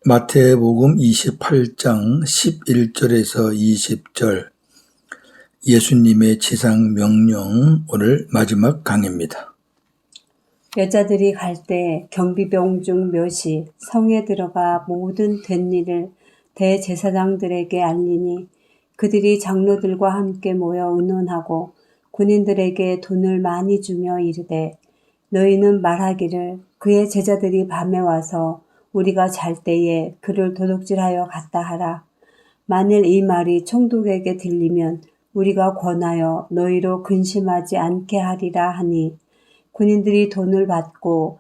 마태복음 28장 11절에서 20절 예수님의 지상 명령 오늘 마지막 강의입니다. 여자들이 갈 때 경비병 중 몇이 성에 들어가 모든 된 일을 대제사장들에게 알리니 그들이 장로들과 함께 모여 의논하고 군인들에게 돈을 많이 주며 이르되 너희는 말하기를 그의 제자들이 밤에 와서 우리가 잘 때에 그를 도둑질하여 갔다 하라. 만일 이 말이 총독에게 들리면 우리가 권하여 너희로 근심하지 않게 하리라 하니 군인들이 돈을 받고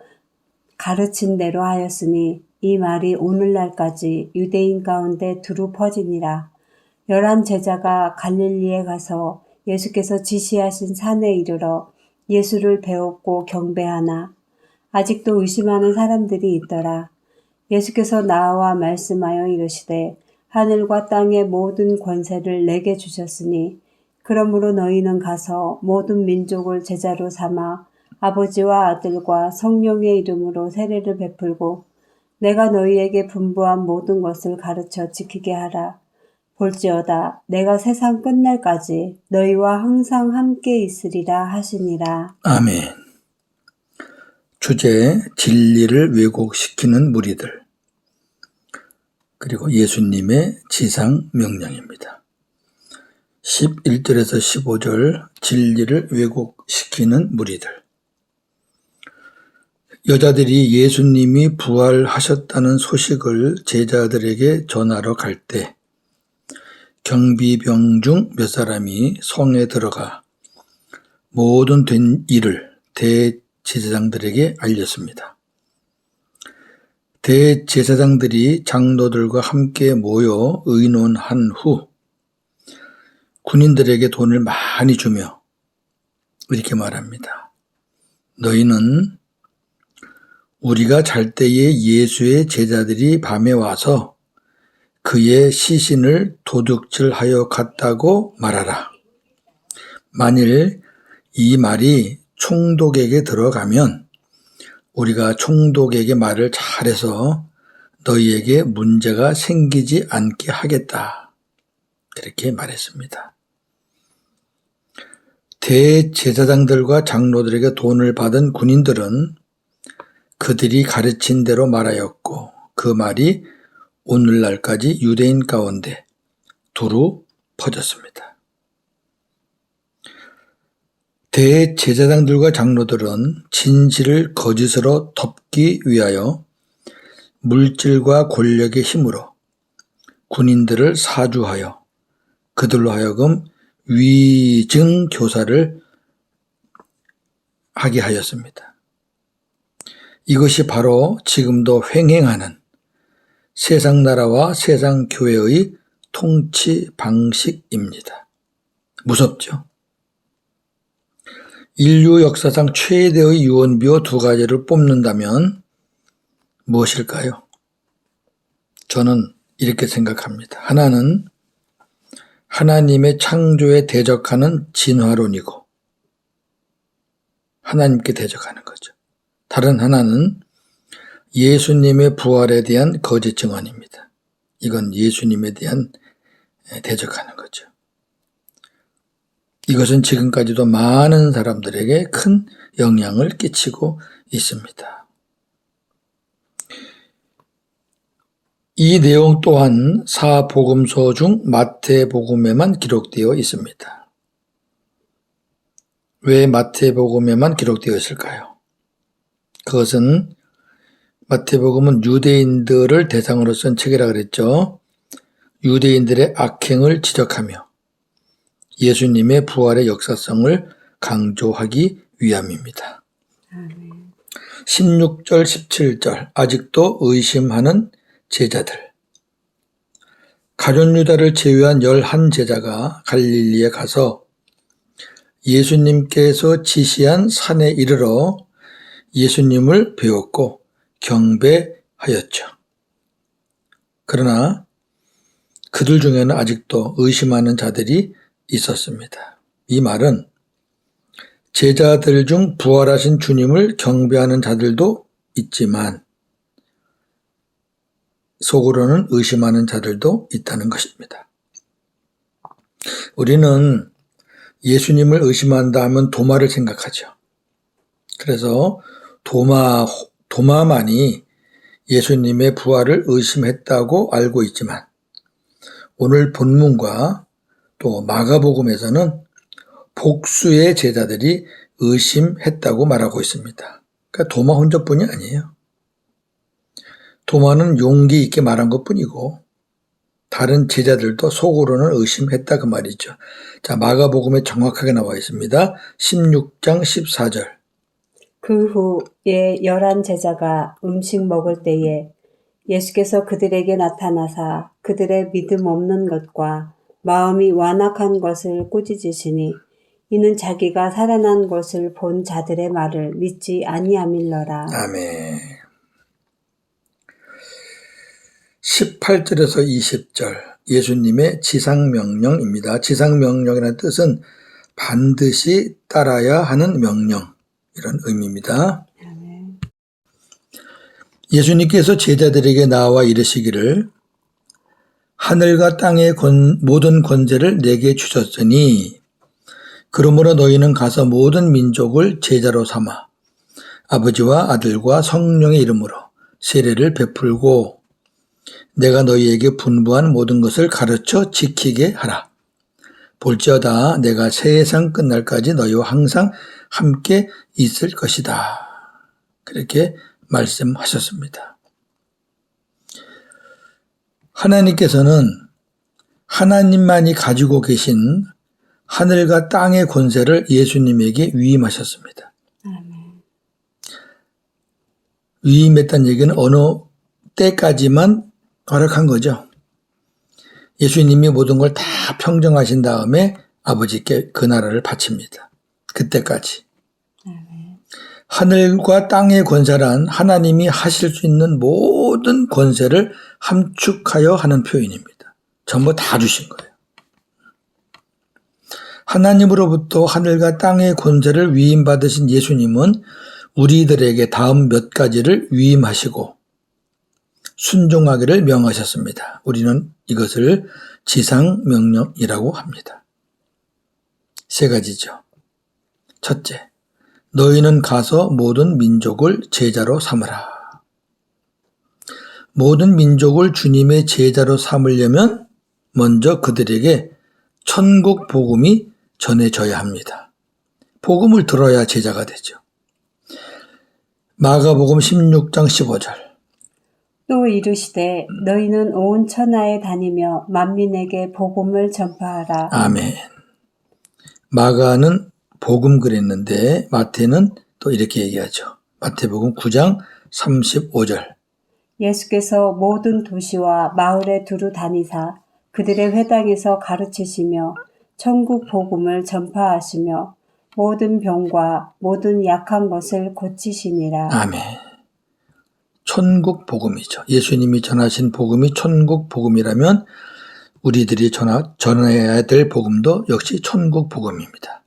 가르친 대로 하였으니 이 말이 오늘날까지 유대인 가운데 두루 퍼지니라. 11 제자가 갈릴리에 가서 예수께서 지시하신 산에 이르러 예수를 배웠고 경배하나 아직도 의심하는 사람들이 있더라. 예수께서 나와 말씀하여 이르시되 하늘과 땅의 모든 권세를 내게 주셨으니 그러므로 너희는 가서 모든 민족을 제자로 삼아 아버지와 아들과 성령의 이름으로 세례를 베풀고 내가 너희에게 분부한 모든 것을 가르쳐 지키게 하라. 볼지어다 내가 세상 끝날까지 너희와 항상 함께 있으리라 하시니라. 아멘. 주제 진리를 왜곡시키는 무리들 그리고 예수님의 지상 명령입니다. 11절에서 15절 진리를 왜곡시키는 무리들. 여자들이 예수님이 부활하셨다는 소식을 제자들에게 전하러 갈 때 경비병 중 몇 사람이 성에 들어가 모든 된 일을 대제사장들에게 알렸습니다. 대제사장들이 장로들과 함께 모여 의논한 후 군인들에게 돈을 많이 주며 이렇게 말합니다. 너희는 우리가 잘 때에 예수의 제자들이 밤에 와서 그의 시신을 도둑질하여 갔다고 말하라. 만일 이 말이 총독에게 들어가면 우리가 총독에게 말을 잘해서 너희에게 문제가 생기지 않게 하겠다. 그렇게 말했습니다. 대제사장들과 장로들에게 돈을 받은 군인들은 그들이 가르친 대로 말하였고 그 말이 오늘날까지 유대인 가운데 두루 퍼졌습니다. 대제사장들과 장로들은 진실을 거짓으로 덮기 위하여 물질과 권력의 힘으로 군인들을 사주하여 그들로 하여금 위증 교사를 하게 하였습니다. 이것이 바로 지금도 횡행하는 세상 나라와 세상 교회의 통치 방식입니다. 무섭죠? 인류 역사상 최대의 유언비어 두 가지를 뽑는다면 무엇일까요? 저는 이렇게 생각합니다. 하나는 하나님의 창조에 대적하는 진화론이고 하나님께 대적하는 거죠. 다른 하나는 예수님의 부활에 대한 거짓 증언입니다. 이건 예수님에 대한 대적하는 거죠. 이것은 지금까지도 많은 사람들에게 큰 영향을 끼치고 있습니다. 이 내용 또한 사복음서 중 마태복음에만 기록되어 있습니다. 왜 마태복음에만 기록되어 있을까요? 그것은 마태복음은 유대인들을 대상으로 쓴 책이라 그랬죠. 유대인들의 악행을 지적하며 예수님의 부활의 역사성을 강조하기 위함입니다. 16절, 17절 아직도 의심하는 제자들. 가룟 유다를 제외한 11 제자가 갈릴리에 가서 예수님께서 지시한 산에 이르러 예수님을 배웠고 경배하였죠. 그러나 그들 중에는 아직도 의심하는 자들이 있었습니다. 이 말은 제자들 중 부활하신 주님을 경배하는 자들도 있지만 속으로는 의심하는 자들도 있다는 것입니다. 우리는 예수님을 의심한다 하면 도마를 생각하죠. 그래서 도마만이 예수님의 부활을 의심했다고 알고 있지만 오늘 본문과 또 마가복음에서는 복수의 제자들이 의심했다고 말하고 있습니다. 그러니까 도마 혼자뿐이 아니에요. 도마는 용기 있게 말한 것뿐이고 다른 제자들도 속으로는 의심했다 그 말이죠. 자, 마가복음에 정확하게 나와 있습니다. 16장 14절. 그 후에 11 제자가 음식 먹을 때에 예수께서 그들에게 나타나사 그들의 믿음 없는 것과 마음이 완악한 것을 꾸짖으시니 이는 자기가 살아난 것을 본 자들의 말을 믿지 아니함일러라. 아멘. 18절에서 20절 예수님의 지상명령입니다. 지상명령이라는 뜻은 반드시 따라야 하는 명령, 이런 의미입니다. 예수님께서 제자들에게 나와 이르시기를 하늘과 땅의 모든 권세를 내게 주셨으니 그러므로 너희는 가서 모든 민족을 제자로 삼아 아버지와 아들과 성령의 이름으로 세례를 베풀고 내가 너희에게 분부한 모든 것을 가르쳐 지키게 하라. 볼지어다 내가 세상 끝날까지 너희와 항상 함께 있을 것이다. 그렇게 말씀하셨습니다. 하나님께서는 하나님만이 가지고 계신 하늘과 땅의 권세를 예수님에게 위임하셨습니다. 위임했다는 얘기는 어느 때까지만 허락한 거죠. 예수님이 모든 걸 다 평정하신 다음에 아버지께 그 나라를 바칩니다. 그때까지. 하늘과 땅의 권세란 하나님이 하실 수 있는 모든 권세를 함축하여 하는 표현입니다. 전부 다 주신 거예요. 하나님으로부터 하늘과 땅의 권세를 위임받으신 예수님은 우리들에게 다음 몇 가지를 위임하시고 순종하기를 명하셨습니다. 우리는 이것을 지상명령이라고 합니다. 세 가지죠. 첫째, 너희는 가서 모든 민족을 제자로 삼으라. 모든 민족을 주님의 제자로 삼으려면 먼저 그들에게 천국 복음이 전해져야 합니다. 복음을 들어야 제자가 되죠. 마가복음 16장 15절. 또 이르시되 너희는 온 천하에 다니며 만민에게 복음을 전파하라. 아멘. 마가는 복음 그랬는데 마태는 또 이렇게 얘기하죠. 마태복음 9장 35절. 예수께서 모든 도시와 마을에 두루 다니사 그들의 회당에서 가르치시며 천국 복음을 전파하시며 모든 병과 모든 약한 것을 고치시니라. 아멘. 천국 복음이죠. 예수님이 전하신 복음이 천국 복음이라면 우리들이 전해야 될 복음도 역시 천국 복음입니다.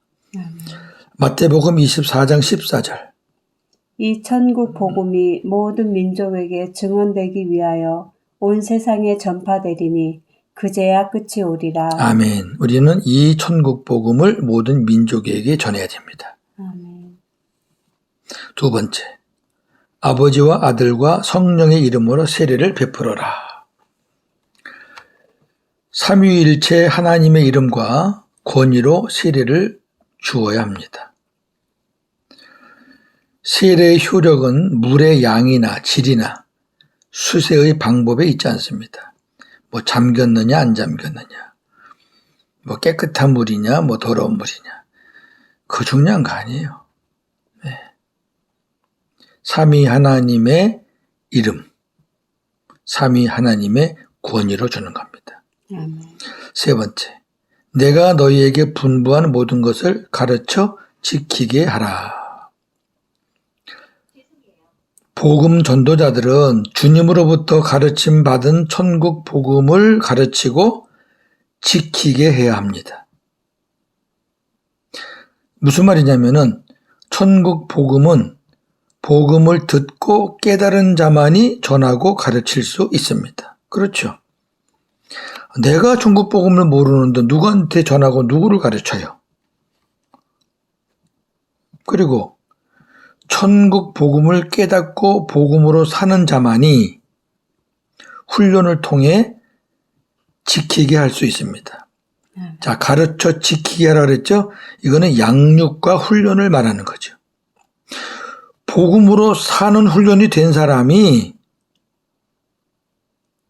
마태복음 24장 14절. 이 천국 복음이 모든 민족에게 증언되기 위하여 온 세상에 전파되리니 그제야 끝이 오리라. 아멘. 우리는 이 천국 복음을 모든 민족에게 전해야 됩니다. 아멘. 두 번째, 아버지와 아들과 성령의 이름으로 세례를 베풀어라. 삼위일체 하나님의 이름과 권위로 세례를 주어야 합니다. 세례의 효력은 물의 양이나 질이나 수세의 방법에 있지 않습니다. 뭐 잠겼느냐 안 잠겼느냐, 뭐 깨끗한 물이냐 뭐 더러운 물이냐, 그 중요한 거 아니에요. 네. 삼위 하나님의 이름, 삼위 하나님의 권위로 주는 겁니다. 세 번째, 내가 너희에게 분부한 모든 것을 가르쳐 지키게 하라. 복음 전도자들은 주님으로부터 가르침 받은 천국 복음을 가르치고 지키게 해야 합니다. 무슨 말이냐면은 천국 복음은 복음을 듣고 깨달은 자만이 전하고 가르칠 수 있습니다. 그렇죠. 내가 중국 복음을 모르는데 누구한테 전하고 누구를 가르쳐요? 그리고 천국 복음을 깨닫고 복음으로 사는 자만이 훈련을 통해 지키게 할 수 있습니다. 자, 가르쳐 지키게 하라 그랬죠? 이거는 양육과 훈련을 말하는 거죠. 복음으로 사는 훈련이 된 사람이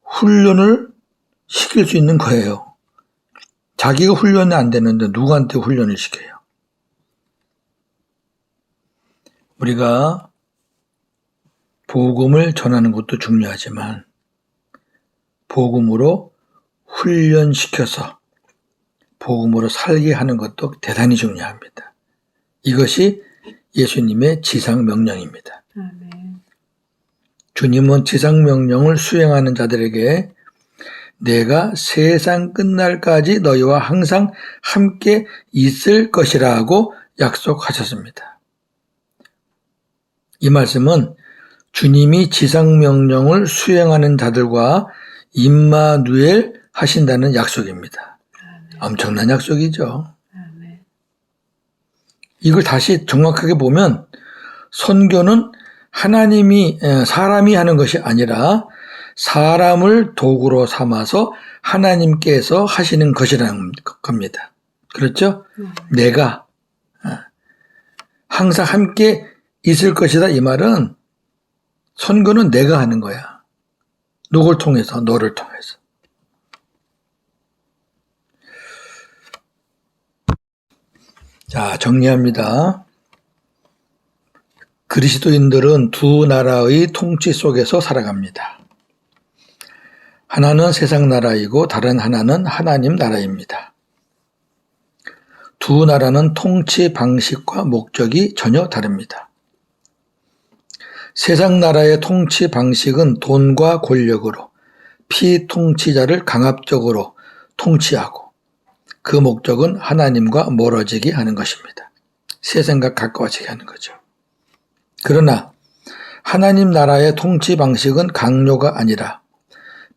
훈련을 시킬 수 있는 거예요. 자기가 훈련이 안 되는데 누구한테 훈련을 시켜요? 우리가 복음을 전하는 것도 중요하지만 복음으로 훈련시켜서 복음으로 살게 하는 것도 대단히 중요합니다. 이것이 예수님의 지상명령입니다. 아멘. 주님은 지상명령을 수행하는 자들에게 내가 세상 끝날까지 너희와 항상 함께 있을 것이라고 약속하셨습니다. 이 말씀은 주님이 지상명령을 수행하는 자들과 임마누엘 하신다는 약속입니다. 엄청난 약속이죠. 이걸 다시 정확하게 보면 선교는 하나님이 사람이 하는 것이 아니라 사람을 도구로 삼아서 하나님께서 하시는 것이라는 겁니다. 그렇죠? 내가 항상 함께 있을 것이다 이 말은 선교는 내가 하는 거야. 누굴 통해서? 너를 통해서. 자, 정리합니다. 그리스도인들은 두 나라의 통치 속에서 살아갑니다. 하나는 세상 나라이고 다른 하나는 하나님 나라입니다. 두 나라는 통치 방식과 목적이 전혀 다릅니다. 세상 나라의 통치 방식은 돈과 권력으로 피통치자를 강압적으로 통치하고 그 목적은 하나님과 멀어지게 하는 것입니다. 세상과 가까워지게 하는 거죠. 그러나 하나님 나라의 통치 방식은 강요가 아니라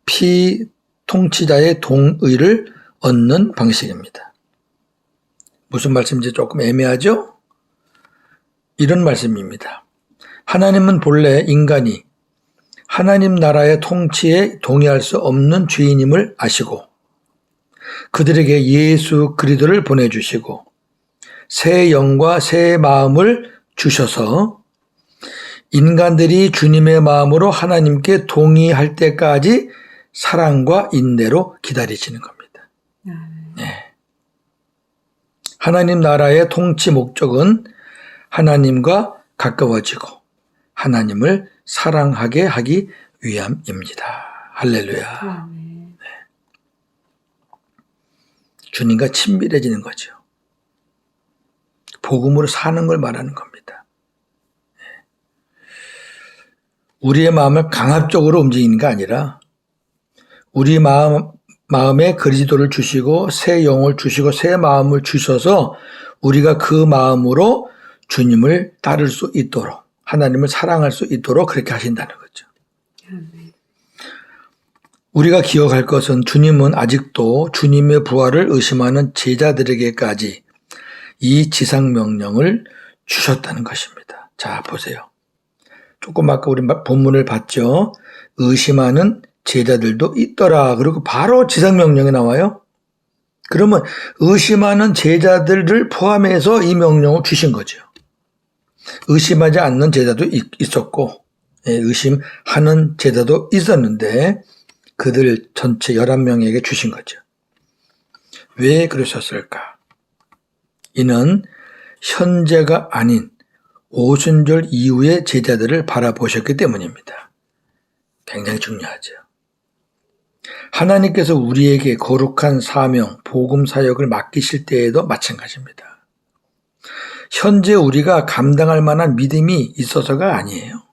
피통치자의 동의를 얻는 방식입니다. 무슨 말씀인지 조금 애매하죠? 이런 말씀입니다. 하나님은 본래 인간이 하나님 나라의 통치에 동의할 수 없는 죄인임을 아시고 그들에게 예수 그리스도를 보내주시고 새 영과 새 마음을 주셔서 인간들이 주님의 마음으로 하나님께 동의할 때까지 사랑과 인내로 기다리시는 겁니다. 네. 하나님 나라의 통치 목적은 하나님과 가까워지고 하나님을 사랑하게 하기 위함입니다. 할렐루야. 네. 주님과 친밀해지는 거죠. 복음으로 사는 걸 말하는 겁니다. 우리의 마음을 강압적으로 움직이는 게 아니라 우리 마음에 그리스도를 주시고 새 영을 주시고 새 마음을 주셔서 우리가 그 마음으로 주님을 따를 수 있도록 하나님을 사랑할 수 있도록 그렇게 하신다는 거죠. 우리가 기억할 것은 주님은 아직도 주님의 부활을 의심하는 제자들에게까지 이 지상명령을 주셨다는 것입니다. 자, 보세요. 조금 아까 우리 본문을 봤죠. 의심하는 제자들도 있더라. 그리고 바로 지상명령이 나와요. 그러면 의심하는 제자들을 포함해서 이 명령을 주신 거죠. 의심하지 않는 제자도 있었고 의심하는 제자도 있었는데 그들 전체 11명에게 주신 거죠. 왜 그러셨을까? 이는 현재가 아닌 오순절 이후의 제자들을 바라보셨기 때문입니다. 굉장히 중요하죠. 하나님께서 우리에게 거룩한 사명, 복음 사역을 맡기실 때에도 마찬가지입니다. 현재 우리가 감당할 만한 믿음이 있어서가 아니에요.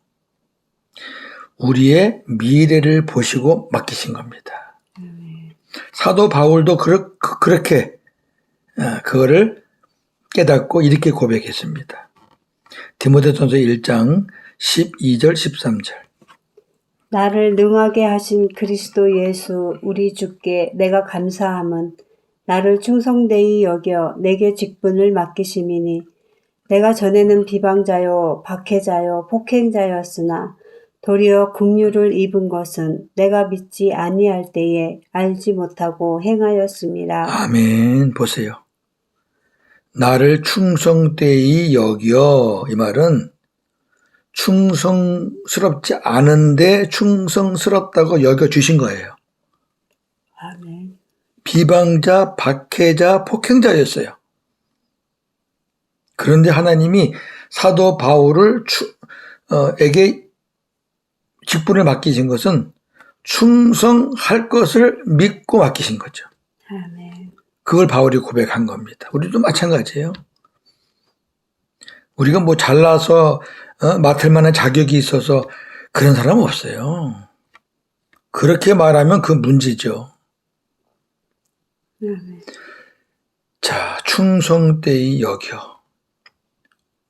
우리의 미래를 보시고 맡기신 겁니다. 사도 바울도 그렇게 그거를 깨닫고 이렇게 고백했습니다. 디모데전서 1장 12절 13절. 나를 능하게 하신 그리스도 예수 우리 주께 내가 감사함은 나를 충성되이 여겨 내게 직분을 맡기심이니 내가 전에는 비방자요 박해자요 폭행자였으나 도리어 긍휼을 입은 것은 내가 믿지 아니할 때에 알지 못하고 행하였습니다. 아멘. 보세요. 나를 충성되이 여겨. 이 말은 충성스럽지 않은데 충성스럽다고 여겨주신 거예요. 아멘. 비방자, 박해자, 폭행자였어요. 그런데 하나님이 사도 바울을 에게 직분을 맡기신 것은 충성할 것을 믿고 맡기신 거죠. 아멘. 그걸 바울이 고백한 겁니다. 우리도 마찬가지예요. 우리가 뭐 잘나서 맡을 만한 자격이 있어서 그런 사람 없어요. 그렇게 말하면 그 문제죠. 아멘. 자, 충성되이 여겨.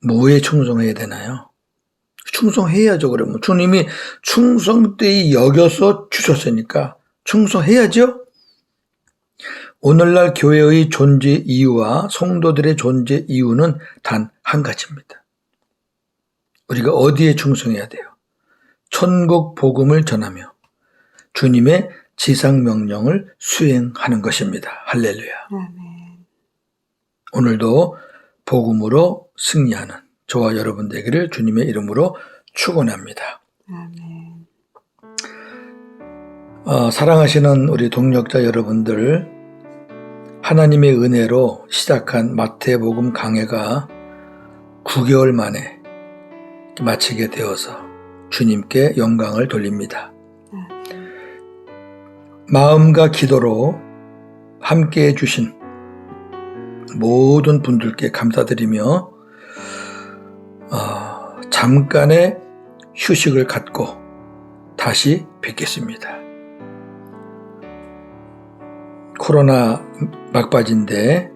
뭐에 충성해야 되나요? 충성해야죠. 그러면 주님이 충성되이 여겨서 주셨으니까 충성해야죠. 오늘날 교회의 존재 이유와 성도들의 존재 이유는 단 한 가지입니다. 우리가 어디에 충성해야 돼요? 천국 복음을 전하며 주님의 지상 명령을 수행하는 것입니다. 할렐루야. 아멘. 오늘도 복음으로 승리하는 저와 여러분 되기를 주님의 이름으로 축원합니다. 아멘. 사랑하시는 우리 동역자 여러분들, 하나님의 은혜로 시작한 마태복음 강해가 9개월 만에 마치게 되어서 주님께 영광을 돌립니다. 마음과 기도로 함께해 주신 모든 분들께 감사드리며 잠깐의 휴식을 갖고 다시 뵙겠습니다. 코로나 막바지인데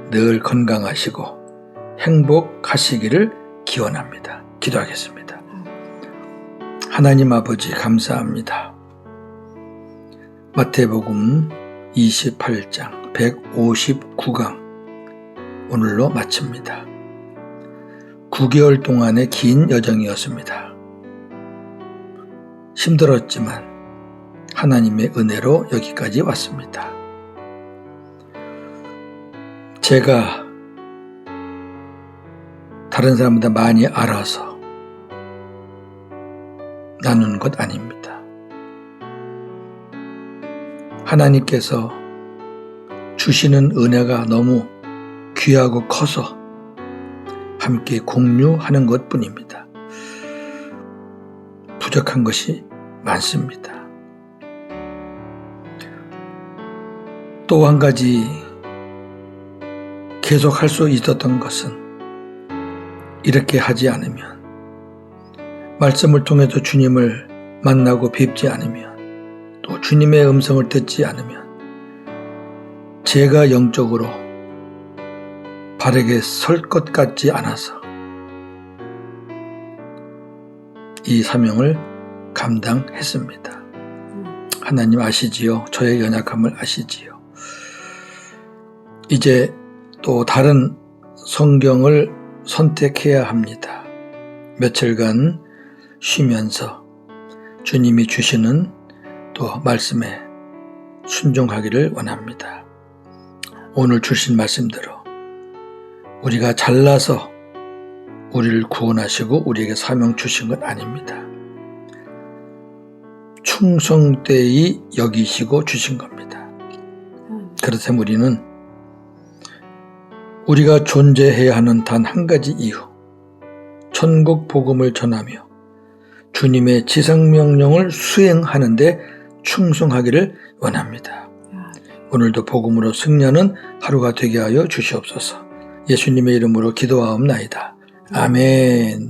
늘 건강하시고 행복하시기를 기원합니다. 기도하겠습니다. 하나님 아버지 감사합니다. 마태복음 28장 159강 오늘로 마칩니다. 9개월 동안의 긴 여정이었습니다. 힘들었지만 하나님의 은혜로 여기까지 왔습니다. 제가 다른 사람보다 많이 알아서 나누는 것 아닙니다. 하나님께서 주시는 은혜가 너무 귀하고 커서 함께 공유하는 것뿐입니다. 부족한 것이 많습니다. 또 한 가지 계속 할 수 있었던 것은 이렇게 하지 않으면, 말씀을 통해서 주님을 만나고 뵙지 않으면, 또 주님의 음성을 듣지 않으면 제가 영적으로 바르게 설 것 같지 않아서 이 사명을 감당했습니다. 하나님 아시지요? 저의 연약함을 아시지요? 이제 또 다른 성경을 선택해야 합니다. 며칠간 쉬면서 주님이 주시는 또 말씀에 순종하기를 원합니다. 오늘 주신 말씀대로 우리가 잘나서 우리를 구원하시고 우리에게 사명 주신 것 아닙니다. 충성되이 여기시고 주신 겁니다. 그렇다면 우리는 우리가 존재해야 하는 단 한 가지 이유, 천국 복음을 전하며 주님의 지상명령을 수행하는 데 충성하기를 원합니다. 오늘도 복음으로 승리하는 하루가 되게 하여 주시옵소서. 예수님의 이름으로 기도하옵나이다. 아멘.